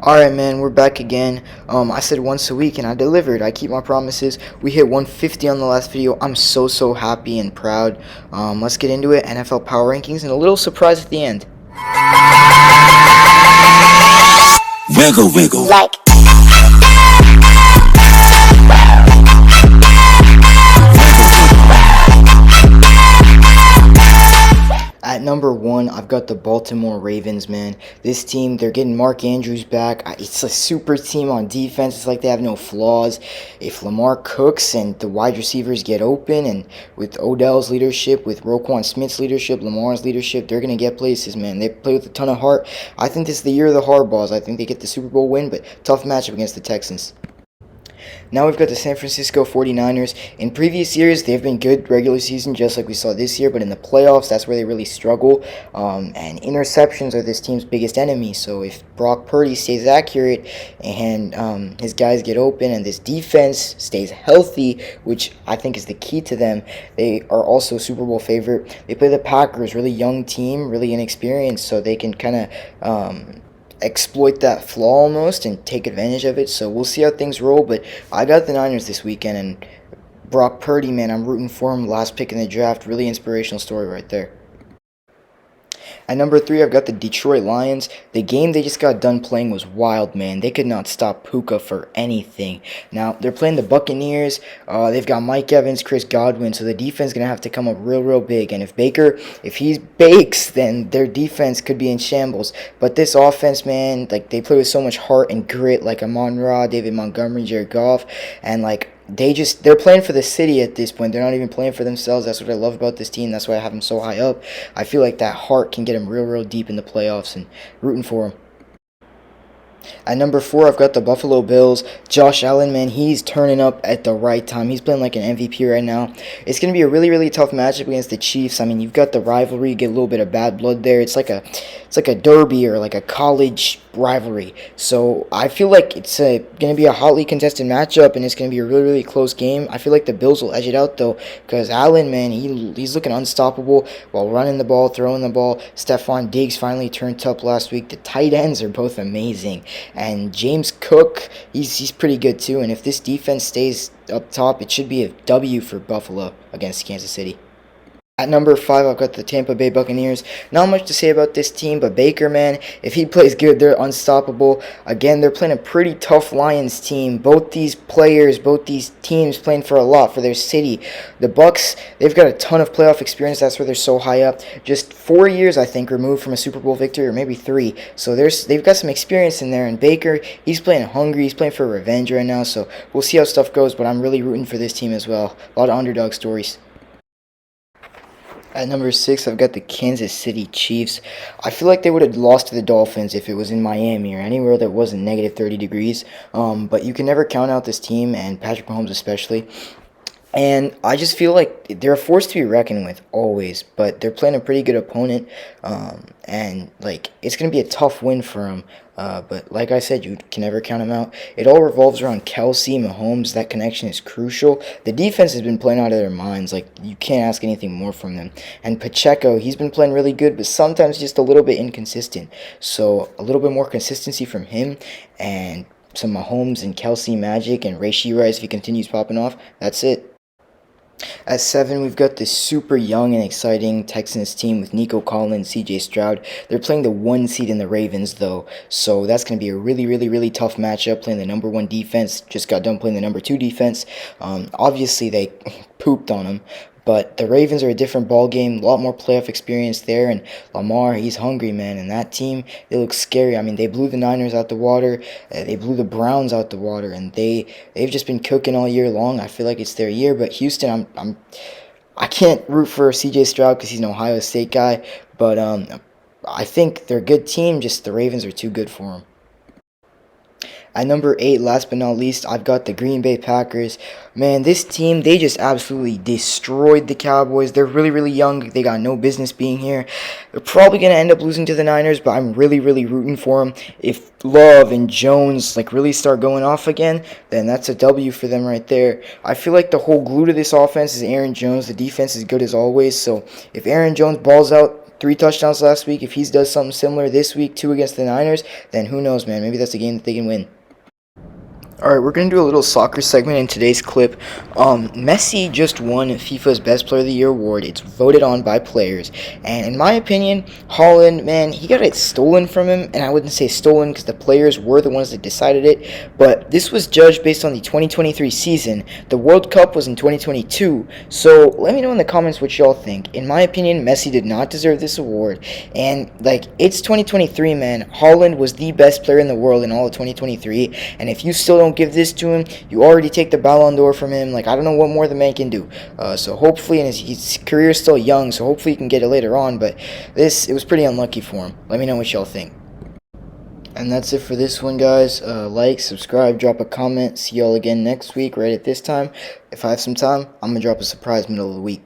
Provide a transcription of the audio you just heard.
Alright, man, we're back again. I said once a week and I delivered. I keep my promises. We hit 150 on the last video. I'm so happy and proud. Let's get into it. NFL Power Rankings and a little surprise at the end. Wiggle, wiggle. Like. At number 1, I've got the Baltimore Ravens, man. This team, they're getting Mark Andrews back. It's a super team on defense. It's like they have no flaws. If Lamar cooks and the wide receivers get open, and with Odell's leadership, with Roquan Smith's leadership, Lamar's leadership, they're going to get places, man. They play with a ton of heart. I think this is the year of the hardballs. I think they get the Super Bowl win, but tough matchup against the Texans. Now we've got the San Francisco 49ers. In previous years, they've been good regular season, just like we saw this year, but in the playoffs, that's where they really struggle. And interceptions are this team's biggest enemy. So if Brock Purdy stays accurate and his guys get open and this defense stays healthy, which I think is the key to them, they are also Super Bowl favorite. They play the Packers, really young team, really inexperienced, so they can kind of exploit that flaw almost and take advantage of it. So we'll see how things roll, but I got the Niners this weekend, and Brock Purdy, man, I'm rooting for him. Last pick in the draft, really inspirational story right there. At number 3, I've got the Detroit Lions. The game they just got done playing was wild, man. They could not stop Puka for anything. Now, they're playing the Buccaneers. They've got Mike Evans, Chris Godwin, so the defense is going to have to come up real big. And if he bakes, then their defense could be in shambles. But this offense, man, like, they play with so much heart and grit, like Amon-Ra, David Montgomery, Jared Goff, and, like, they're playing for the city at this point. They're not even playing for themselves. That's what I love about this team. That's why I have them so high up. I feel like that heart can get them real deep in the playoffs, and rooting for them. At number 4, I've got the Buffalo Bills. Josh Allen, man, he's turning up at the right time. He's playing like an MVP right now. It's going to be a really tough matchup against the Chiefs. I mean, you've got the rivalry, you get a little bit of bad blood there. It's like a derby or like a college rivalry. So I feel like it's going to be a hotly contested matchup, and it's going to be a really close game. I feel like the Bills will edge it out, though, because Allen, man, he's looking unstoppable while running the ball, throwing the ball. Stephon Diggs finally turned up last week. The tight ends are both amazing. And James Cook, he's pretty good too. And if this defense stays up top, it should be a W for Buffalo against Kansas City. At number 5, I've got the Tampa Bay Buccaneers. Not much to say about this team, but Baker, man, if he plays good, they're unstoppable. Again, they're playing a pretty tough Lions team. Both these teams playing for a lot for their city. The Bucs, they've got a ton of playoff experience. That's why they're so high up. Just 4 years, I think, removed from a Super Bowl victory, or maybe 3. So they've got some experience in there. And Baker, he's playing hungry. He's playing for revenge right now. So we'll see how stuff goes, but I'm really rooting for this team as well. A lot of underdog stories. At number 6, I've got the Kansas City Chiefs. I feel like they would have lost to the Dolphins if it was in Miami or anywhere that wasn't negative 30 degrees. But you can never count out this team, and Patrick Mahomes especially. And I just feel like they're a force to be reckoned with always, but they're playing a pretty good opponent, and like it's going to be a tough win for them. But like I said, you can never count them out. It all revolves around Kelsey, Mahomes. That connection is crucial. The defense has been playing out of their minds. Like, you can't ask anything more from them. And Pacheco, he's been playing really good, but sometimes just a little bit inconsistent. So a little bit more consistency from him, and some Mahomes and Kelsey magic, and Ray Rice if he continues popping off. That's it. At 7, we've got this super young and exciting Texans team with Nico Collins, CJ Stroud. They're playing the 1 seed in the Ravens, though, so that's going to be a really tough matchup, playing the number 1 defense. Just got done playing the number 2 defense. Obviously, they pooped on them, but the Ravens are a different ball game, a lot more playoff experience there, and Lamar, he's hungry, man, and that team, they look scary. I mean, they blew the Niners out the water, they blew the Browns out the water, and they've just been cooking all year long. I feel like it's their year, but Houston, I can't root for CJ Stroud because he's an Ohio State guy, but I think they're a good team, just the Ravens are too good for them. At number 8, last but not least, I've got the Green Bay Packers. Man, this team, they just absolutely destroyed the Cowboys. They're really young. They got no business being here. They're probably going to end up losing to the Niners, but I'm really rooting for them. If Love and Jones really start going off again, then that's a W for them right there. I feel like the whole glue to this offense is Aaron Jones. The defense is good as always, so if Aaron Jones balls out, 3 touchdowns last week. If he does something similar this week, 2 against the Niners, then who knows, man. Maybe that's a game that they can win. Alright, we're going to do a little soccer segment in today's clip. Messi just won FIFA's Best Player of the Year award. It's voted on by players. And in my opinion, Haaland, man, he got it stolen from him. And I wouldn't say stolen because the players were the ones that decided it. But this was judged based on the 2023 season. The World Cup was in 2022. So let me know in the comments what y'all think. In my opinion, Messi did not deserve this award. And, it's 2023, man. Haaland was the best player in the world in all of 2023. And if you still don't give this to him, you already take the Ballon d'Or from him. I don't know what more the man can do. So hopefully, and his career is still young, so hopefully he can get it later on. But it was pretty unlucky for him. Let me know what y'all think. And that's it for this one, guys. Like, subscribe, drop a comment. See y'all again next week, right at this time. If I have some time, I'm going to drop a surprise middle of the week.